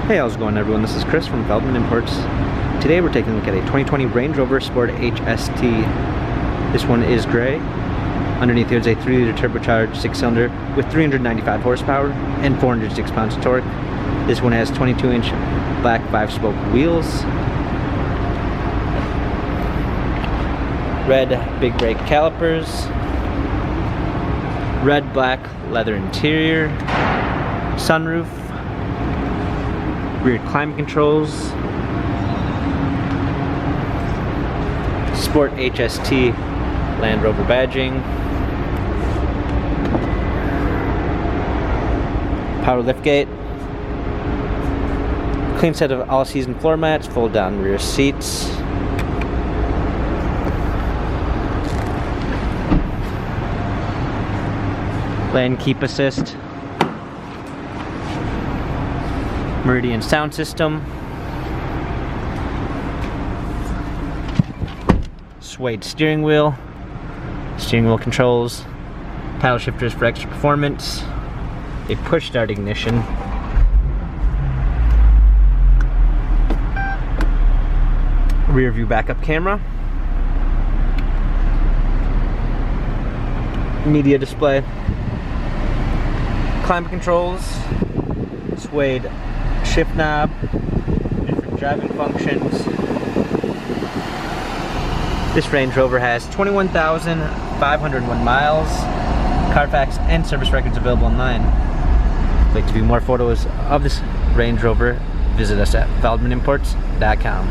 Hey, how's it going everyone? This is Chris from Feldmann Imports. Today we're taking a look at a 2020 Range Rover Sport HST. This one is gray. Underneath here is a 3-liter turbocharged 6-cylinder with 395 horsepower and 406 pounds of torque. This one has 22-inch black 5-spoke wheels, red big brake calipers, red black leather interior, sunroof, rear climate controls, Sport HST Land Rover badging, power liftgate, clean set of all-season floor mats, fold down rear seats, lane keep assist, Meridian sound system, Suede steering wheel controls, paddle shifters for extra performance, a push start ignition, rear view backup camera, media display, climate controls, Suede shift knob, different driving functions. This Range Rover has 21,501 miles, Carfax and service records available online. If you'd like to view more photos of this Range Rover, visit us at feldmannimports.com.